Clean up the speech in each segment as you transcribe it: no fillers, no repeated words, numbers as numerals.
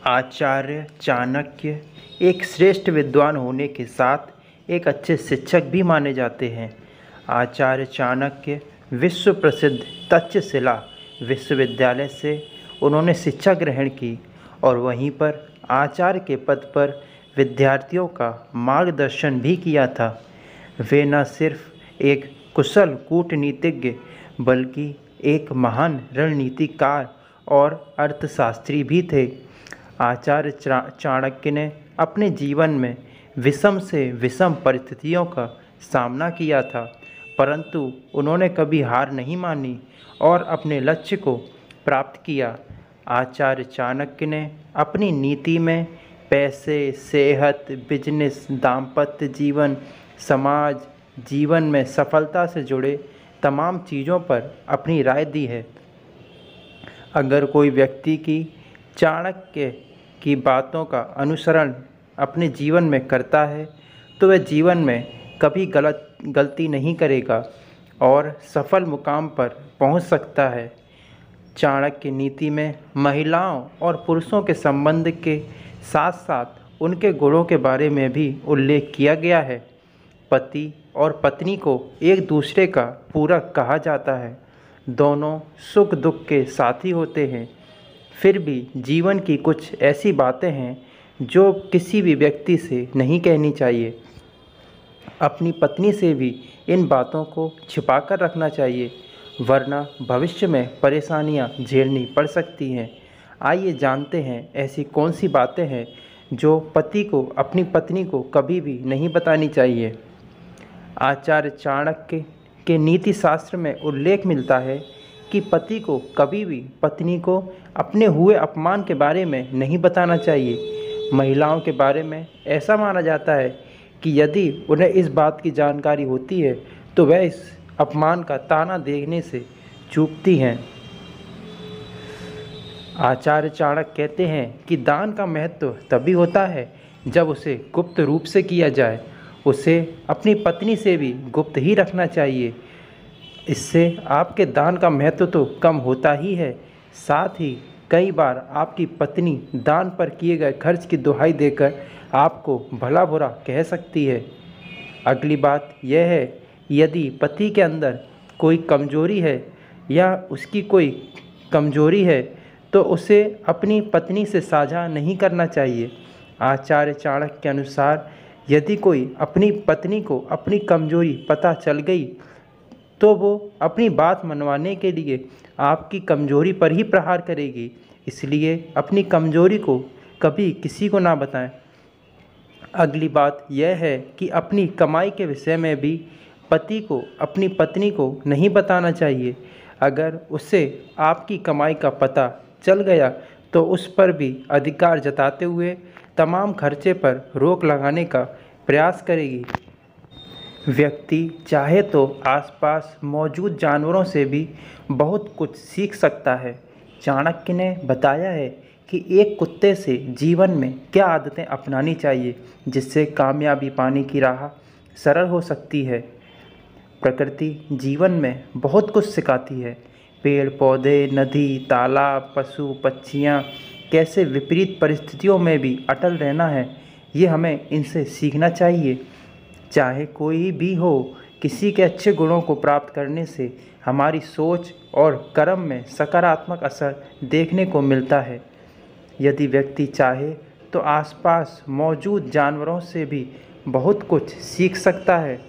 आचार्य चाणक्य एक श्रेष्ठ विद्वान होने के साथ एक अच्छे शिक्षक भी माने जाते हैं। आचार्य चाणक्य विश्व प्रसिद्ध तक्षशिला विश्वविद्यालय से उन्होंने शिक्षा ग्रहण की और वहीं पर आचार्य के पद पर विद्यार्थियों का मार्गदर्शन भी किया था। वे न सिर्फ एक कुशल कूटनीतिज्ञ बल्कि एक महान रणनीतिकार और अर्थशास्त्री भी थे। आचार्य चाणक्य ने अपने जीवन में विषम से विषम परिस्थितियों का सामना किया था, परंतु उन्होंने कभी हार नहीं मानी और अपने लक्ष्य को प्राप्त किया। आचार्य चाणक्य ने अपनी नीति में पैसे, सेहत, बिजनेस, दाम्पत्य जीवन, समाज जीवन में सफलता से जुड़े तमाम चीज़ों पर अपनी राय दी है। अगर कोई व्यक्ति की चाणक्य की बातों का अनुसरण अपने जीवन में करता है तो वह जीवन में कभी गलती नहीं करेगा और सफल मुकाम पर पहुंच सकता है। चाणक्य नीति में महिलाओं और पुरुषों के संबंध के साथ साथ उनके गुणों के बारे में भी उल्लेख किया गया है। पति और पत्नी को एक दूसरे का पूरक कहा जाता है। दोनों सुख दुख के साथी होते हैं। फिर भी जीवन की कुछ ऐसी बातें हैं जो किसी भी व्यक्ति से नहीं कहनी चाहिए। अपनी पत्नी से भी इन बातों को छिपाकर रखना चाहिए, वरना भविष्य में परेशानियां झेलनी पड़ सकती हैं। आइए जानते हैं ऐसी कौन सी बातें हैं जो पति को अपनी पत्नी को कभी भी नहीं बतानी चाहिए। आचार्य चाणक्य के नीति शास्त्र में उल्लेख मिलता है कि पति को कभी भी पत्नी को अपने हुए अपमान के बारे में नहीं बताना चाहिए। महिलाओं के बारे में ऐसा माना जाता है कि यदि उन्हें इस बात की जानकारी होती है तो वह इस अपमान का ताना देखने से चूकती हैं। आचार्य चाणक्य कहते हैं कि दान का महत्व तभी होता है जब उसे गुप्त रूप से किया जाए। उसे अपनी पत्नी से भी गुप्त ही रखना चाहिए। इससे आपके दान का महत्व तो कम होता ही है, साथ ही कई बार आपकी पत्नी दान पर किए गए खर्च की दुहाई देकर आपको भला बुरा कह सकती है। अगली बात यह है, यदि पति के अंदर कोई कमजोरी है या उसकी कोई कमजोरी है तो उसे अपनी पत्नी से साझा नहीं करना चाहिए। आचार्य चाणक्य के अनुसार यदि कोई अपनी पत्नी को अपनी कमजोरी पता चल गई तो वो अपनी बात मनवाने के लिए आपकी कमजोरी पर ही प्रहार करेगी। इसलिए अपनी कमजोरी को कभी किसी को ना बताएं। अगली बात यह है कि अपनी कमाई के विषय में भी पति को अपनी पत्नी को नहीं बताना चाहिए। अगर उसे आपकी कमाई का पता चल गया तो उस पर भी अधिकार जताते हुए तमाम खर्चे पर रोक लगाने का प्रयास करेगी। व्यक्ति चाहे तो आसपास मौजूद जानवरों से भी बहुत कुछ सीख सकता है। चाणक्य ने बताया है कि एक कुत्ते से जीवन में क्या आदतें अपनानी चाहिए जिससे कामयाबी पाने की राह सरल हो सकती है। प्रकृति जीवन में बहुत कुछ सिखाती है। पेड़ पौधे, नदी, तालाब, पशु पक्षियाँ कैसे विपरीत परिस्थितियों में भी अटल रहना है, ये हमें इनसे सीखना चाहिए। चाहे कोई भी हो, किसी के अच्छे गुणों को प्राप्त करने से हमारी सोच और कर्म में सकारात्मक असर देखने को मिलता है। यदि व्यक्ति चाहे तो आसपास मौजूद जानवरों से भी बहुत कुछ सीख सकता है।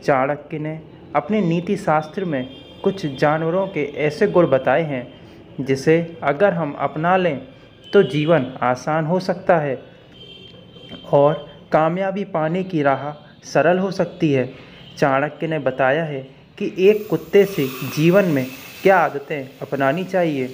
चाणक्य ने अपने नीति शास्त्र में कुछ जानवरों के ऐसे गुण बताए हैं जिसे अगर हम अपना लें तो जीवन आसान हो सकता है और कामयाबी पाने की राह सरल हो सकती है। चाणक्य ने बताया है कि एक कुत्ते से जीवन में क्या आदतें अपनानी चाहिए।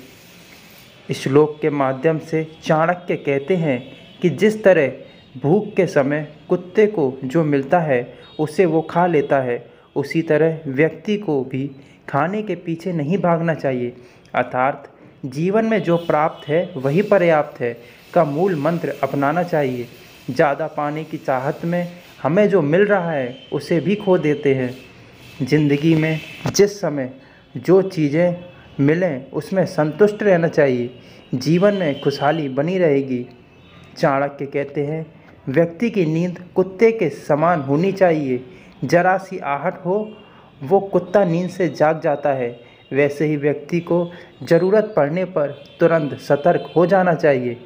इस श्लोक के माध्यम से चाणक्य कहते हैं कि जिस तरह भूख के समय कुत्ते को जो मिलता है उसे वो खा लेता है, उसी तरह व्यक्ति को भी खाने के पीछे नहीं भागना चाहिए। अर्थात जीवन में जो प्राप्त है वही पर्याप्त है का मूल मंत्र अपनाना चाहिए। ज़्यादा पाने की चाहत में हमें जो मिल रहा है उसे भी खो देते हैं। ज़िंदगी में जिस समय जो चीज़ें मिलें उसमें संतुष्ट रहना चाहिए। जीवन में खुशहाली बनी रहेगी। चाणक्य कहते हैं, व्यक्ति की नींद कुत्ते के समान होनी चाहिए। जरा सी आहट हो, वो कुत्ता नींद से जाग जाता है। वैसे ही व्यक्ति को ज़रूरत पड़ने पर तुरंत सतर्क हो जाना चाहिए।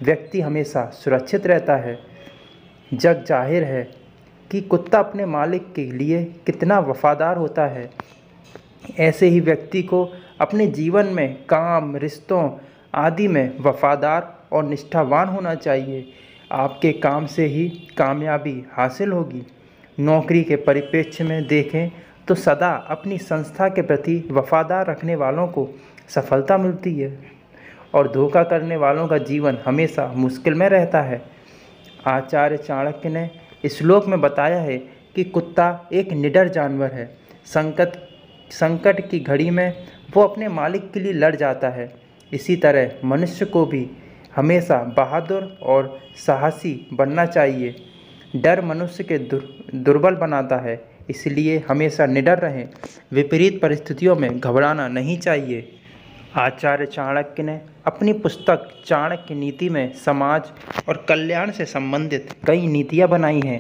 व्यक्ति हमेशा सुरक्षित रहता है। जग जाहिर है कि कुत्ता अपने मालिक के लिए कितना वफादार होता है। ऐसे ही व्यक्ति को अपने जीवन में काम, रिश्तों आदि में वफादार और निष्ठावान होना चाहिए। आपके काम से ही कामयाबी हासिल होगी। नौकरी के परिप्रेक्ष्य में देखें तो सदा अपनी संस्था के प्रति वफादार रखने वालों को सफलता मिलती है और धोखा करने वालों का जीवन हमेशा मुश्किल में रहता है। आचार्य चाणक्य ने इस श्लोक में बताया है कि कुत्ता एक निडर जानवर है। संकट की घड़ी में वो अपने मालिक के लिए लड़ जाता है। इसी तरह मनुष्य को भी हमेशा बहादुर और साहसी बनना चाहिए। डर मनुष्य के दुर्बल बनाता है, इसलिए हमेशा निडर रहें। विपरीत परिस्थितियों में घबराना नहीं चाहिए। आचार्य चाणक्य ने अपनी पुस्तक चाणक्य नीति में समाज और कल्याण से संबंधित कई नीतियाँ बनाई हैं।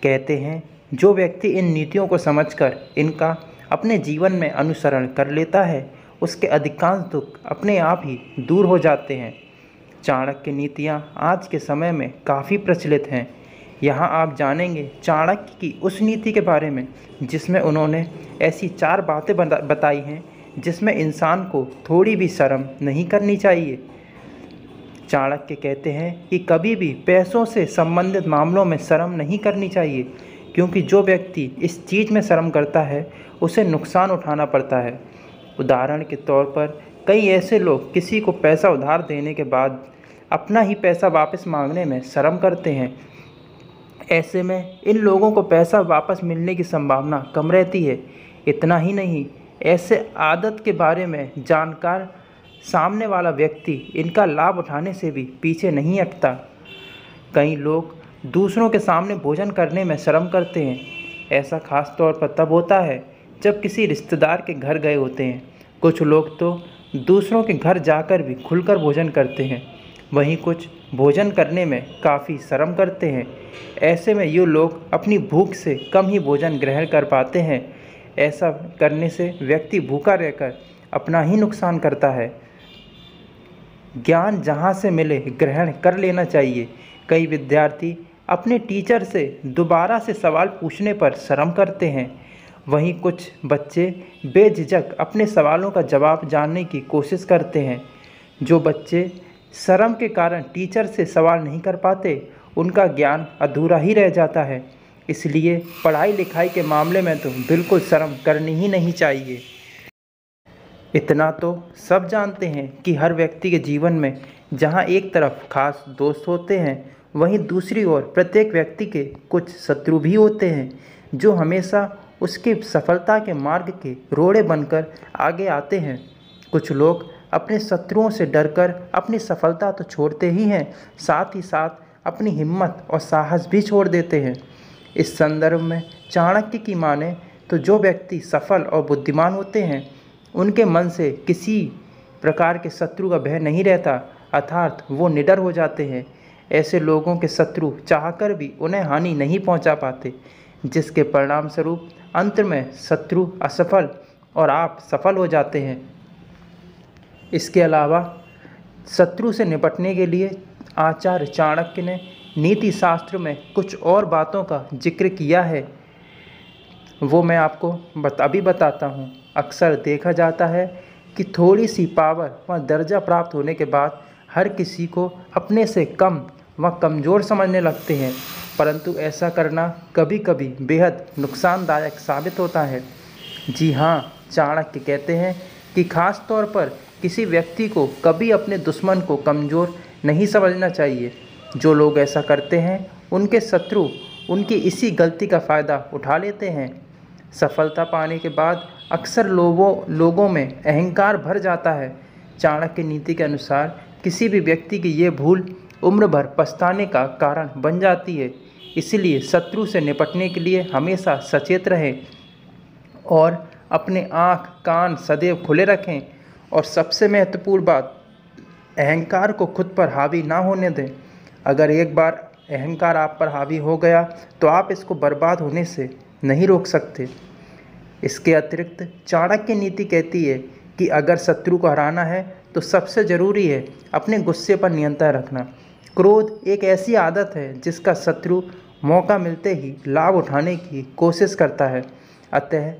कहते हैं, जो व्यक्ति इन नीतियों को समझकर इनका अपने जीवन में अनुसरण कर लेता है, उसके अधिकांश दुख अपने आप ही दूर हो जाते हैं। चाणक्य नीतियाँ आज के समय में काफ़ी प्रचलित हैं। यहाँ आप जानेंगे चाणक्य की उस नीति के बारे में जिसमें उन्होंने ऐसी 4 बातें बताई हैं जिसमें इंसान को थोड़ी भी शर्म नहीं करनी चाहिए। चाणक्य कहते हैं कि कभी भी पैसों से संबंधित मामलों में शर्म नहीं करनी चाहिए, क्योंकि जो व्यक्ति इस चीज़ में शर्म करता है उसे नुकसान उठाना पड़ता है। उदाहरण के तौर पर कई ऐसे लोग किसी को पैसा उधार देने के बाद अपना ही पैसा वापस मांगने में शर्म करते हैं। ऐसे में इन लोगों को पैसा वापस मिलने की संभावना कम रहती है। इतना ही नहीं, ऐसे आदत के बारे में जानकार सामने वाला व्यक्ति इनका लाभ उठाने से भी पीछे नहीं हटता। कई लोग दूसरों के सामने भोजन करने में शर्म करते हैं। ऐसा खास तौर पर तब होता है जब किसी रिश्तेदार के घर गए होते हैं। कुछ लोग तो दूसरों के घर जाकर भी खुलकर भोजन करते हैं, वहीं कुछ भोजन करने में काफ़ी शर्म करते हैं। ऐसे में ये लोग अपनी भूख से कम ही भोजन ग्रहण कर पाते हैं। ऐसा करने से व्यक्ति भूखा रहकर अपना ही नुकसान करता है। ज्ञान जहाँ से मिले ग्रहण कर लेना चाहिए। कई विद्यार्थी अपने टीचर से दोबारा से सवाल पूछने पर शर्म करते हैं, वहीं कुछ बच्चे बेझिझक अपने सवालों का जवाब जानने की कोशिश करते हैं। जो बच्चे शर्म के कारण टीचर से सवाल नहीं कर पाते, उनका ज्ञान अधूरा ही रह जाता है। इसलिए पढ़ाई लिखाई के मामले में तो बिल्कुल शर्म करनी ही नहीं चाहिए। इतना तो सब जानते हैं कि हर व्यक्ति के जीवन में जहाँ एक तरफ खास दोस्त होते हैं, वहीं दूसरी ओर प्रत्येक व्यक्ति के कुछ शत्रु भी होते हैं, जो हमेशा उसकी सफलता के मार्ग के रोड़े बनकर आगे आते हैं। कुछ लोग अपने शत्रुओं से डरकर अपनी सफलता तो छोड़ते ही हैं, साथ ही साथ अपनी हिम्मत और साहस भी छोड़ देते हैं। इस संदर्भ में चाणक्य की माने तो जो व्यक्ति सफल और बुद्धिमान होते हैं, उनके मन से किसी प्रकार के शत्रु का भय नहीं रहता, अर्थात वो निडर हो जाते हैं। ऐसे लोगों के शत्रु चाहकर भी उन्हें हानि नहीं पहुंचा पाते, जिसके परिणाम स्वरूप अंत में शत्रु असफल और आप सफल हो जाते हैं। इसके अलावा शत्रु से निपटने के लिए आचार्य चाणक्य ने नीति शास्त्र में कुछ और बातों का जिक्र किया है, वो मैं आपको अभी बताता हूँ। अक्सर देखा जाता है कि थोड़ी सी पावर व दर्जा प्राप्त होने के बाद हर किसी को अपने से कम व कमज़ोर समझने लगते हैं, परंतु ऐसा करना कभी कभी बेहद नुकसानदायक साबित होता है। जी हाँ, चाणक्य कहते हैं कि खास तौर पर किसी व्यक्ति को कभी अपने दुश्मन को कमज़ोर नहीं समझना चाहिए। जो लोग ऐसा करते हैं, उनके शत्रु उनकी इसी गलती का फ़ायदा उठा लेते हैं। सफलता पाने के बाद अक्सर लोगों में अहंकार भर जाता है। चाणक्य नीति के अनुसार किसी भी व्यक्ति की ये भूल उम्र भर पछताने का कारण बन जाती है। इसलिए शत्रु से निपटने के लिए हमेशा सचेत रहें और अपने आँख कान सदैव खुले रखें। और सबसे महत्वपूर्ण बात, अहंकार को खुद पर हावी ना होने दें। अगर एक बार अहंकार आप पर हावी हो गया तो आप इसको बर्बाद होने से नहीं रोक सकते। इसके अतिरिक्त चाणक्य नीति कहती है कि अगर शत्रु को हराना है तो सबसे ज़रूरी है अपने गुस्से पर नियंत्रण रखना। क्रोध एक ऐसी आदत है जिसका शत्रु मौका मिलते ही लाभ उठाने की कोशिश करता है, अतः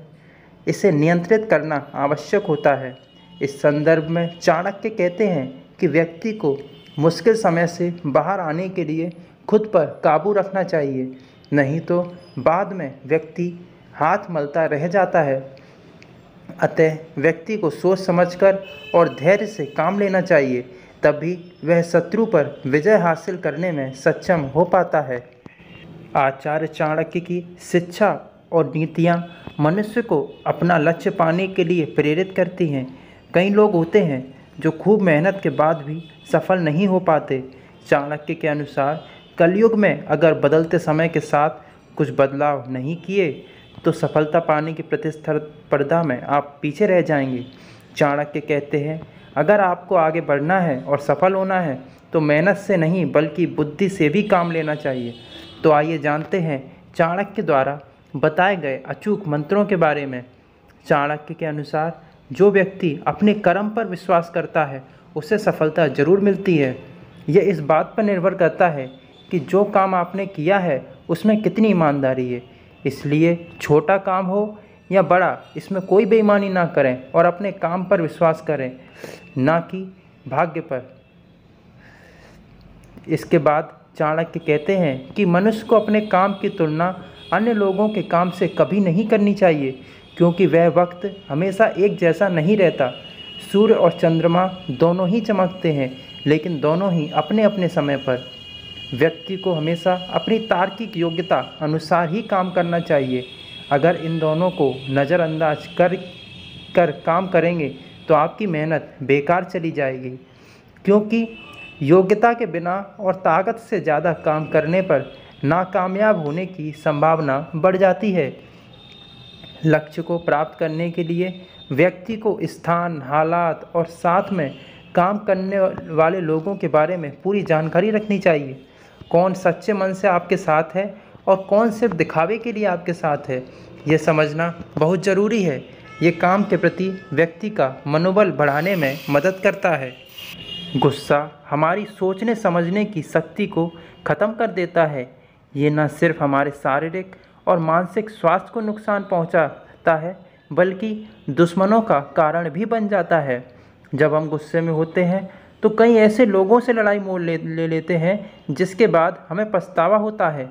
इसे नियंत्रित करना आवश्यक होता है। इस संदर्भ में चाणक्य कहते हैं कि व्यक्ति को मुश्किल समय से बाहर आने के लिए खुद पर काबू रखना चाहिए, नहीं तो बाद में व्यक्ति हाथ मलता रह जाता है। अतः व्यक्ति को सोच समझकर और धैर्य से काम लेना चाहिए, तभी वह शत्रु पर विजय हासिल करने में सक्षम हो पाता है। आचार्य चाणक्य की शिक्षा और नीतियाँ मनुष्य को अपना लक्ष्य पाने के लिए प्रेरित करती हैं। कई लोग होते हैं जो खूब मेहनत के बाद भी सफल नहीं हो पाते। चाणक्य के अनुसार कलयुग में अगर बदलते समय के साथ कुछ बदलाव नहीं किए तो सफलता पाने की प्रतिस्पर्धा में आप पीछे रह जाएंगे। चाणक्य कहते हैं, अगर आपको आगे बढ़ना है और सफल होना है तो मेहनत से नहीं बल्कि बुद्धि से भी काम लेना चाहिए। तो आइए जानते हैं चाणक्य द्वारा बताए गए अचूक मंत्रों के बारे में। चाणक्य के अनुसार जो व्यक्ति अपने कर्म पर विश्वास करता है उसे सफलता जरूर मिलती है। यह इस बात पर निर्भर करता है कि जो काम आपने किया है उसमें कितनी ईमानदारी है। इसलिए छोटा काम हो या बड़ा, इसमें कोई बेईमानी ना करें और अपने काम पर विश्वास करें, ना कि भाग्य पर। इसके बाद चाणक्य कहते हैं कि मनुष्य को अपने काम की तुलना अन्य लोगों के काम से कभी नहीं करनी चाहिए, क्योंकि वह वक्त हमेशा एक जैसा नहीं रहता। सूर्य और चंद्रमा दोनों ही चमकते हैं, लेकिन दोनों ही अपने अपने समय पर। व्यक्ति को हमेशा अपनी तार्किक योग्यता अनुसार ही काम करना चाहिए। अगर इन दोनों को नज़रअंदाज कर काम करेंगे तो आपकी मेहनत बेकार चली जाएगी, क्योंकि योग्यता के बिना और ताकत से ज़्यादा काम करने पर नाकामयाब होने की संभावना बढ़ जाती है। लक्ष्य को प्राप्त करने के लिए व्यक्ति को स्थान, हालात और साथ में काम करने वाले लोगों के बारे में पूरी जानकारी रखनी चाहिए। कौन सच्चे मन से आपके साथ है और कौन सिर्फ दिखावे के लिए आपके साथ है, ये समझना बहुत ज़रूरी है। ये काम के प्रति व्यक्ति का मनोबल बढ़ाने में मदद करता है। गुस्सा हमारी सोचने समझने की शक्ति को ख़त्म कर देता है। ये न सिर्फ हमारे शारीरिक और मानसिक स्वास्थ्य को नुकसान पहुंचाता है, बल्कि दुश्मनों का कारण भी बन जाता है। जब हम गुस्से में होते हैं तो कई ऐसे लोगों से लड़ाई मोल ले लेते हैं जिसके बाद हमें पछतावा होता है।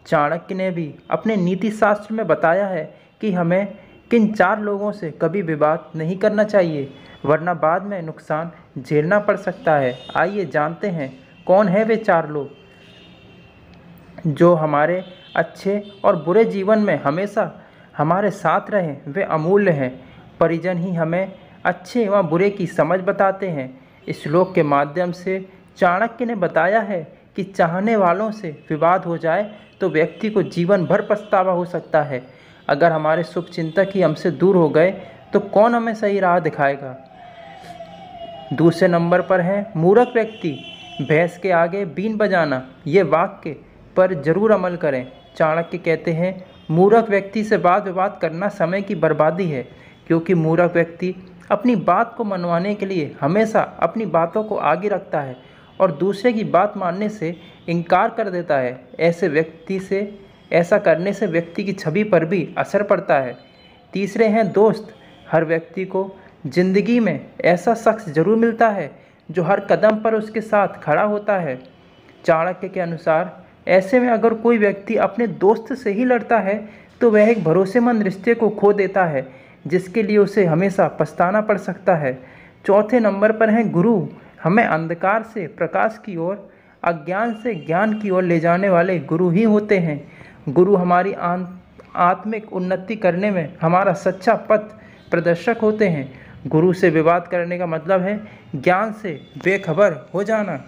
चाणक्य ने भी अपने नीति शास्त्र में बताया है कि हमें किन 4 लोगों से कभी विवाद नहीं करना चाहिए, वरना बाद में नुकसान झेलना पड़ सकता है। आइए जानते हैं कौन है वे 4 लोग जो हमारे अच्छे और बुरे जीवन में हमेशा हमारे साथ रहें। वे अमूल्य हैं। परिजन ही हमें अच्छे व बुरे की समझ बताते हैं। इस श्लोक के माध्यम से चाणक्य ने बताया है कि चाहने वालों से विवाद हो जाए तो व्यक्ति को जीवन भर पछतावा हो सकता है। अगर हमारे शुभ चिंतक ही हमसे दूर हो गए तो कौन हमें सही राह दिखाएगा। दूसरे नंबर पर है मूर्ख व्यक्ति। भैंस के आगे बीन बजाना, ये वाक्य पर जरूर अमल करें। चाणक्य कहते हैं, मूर्ख व्यक्ति से वाद विवाद करना समय की बर्बादी है, क्योंकि मूर्ख व्यक्ति अपनी बात को मनवाने के लिए हमेशा अपनी बातों को आगे रखता है और दूसरे की बात मानने से इनकार कर देता है। ऐसा करने से व्यक्ति की छवि पर भी असर पड़ता है। तीसरे हैं दोस्त। हर व्यक्ति को ज़िंदगी में ऐसा शख्स जरूर मिलता है जो हर कदम पर उसके साथ खड़ा होता है। चाणक्य के अनुसार ऐसे में अगर कोई व्यक्ति अपने दोस्त से ही लड़ता है तो वह एक भरोसेमंद रिश्ते को खो देता है, जिसके लिए उसे हमेशा पछताना पड़ सकता है। चौथे नंबर पर हैं गुरु। हमें अंधकार से प्रकाश की ओर, अज्ञान से ज्ञान की ओर ले जाने वाले गुरु ही होते हैं। गुरु हमारी आत्मिक उन्नति करने में हमारा सच्चा पथ प्रदर्शक होते हैं। गुरु से विवाद करने का मतलब है ज्ञान से बेखबर हो जाना।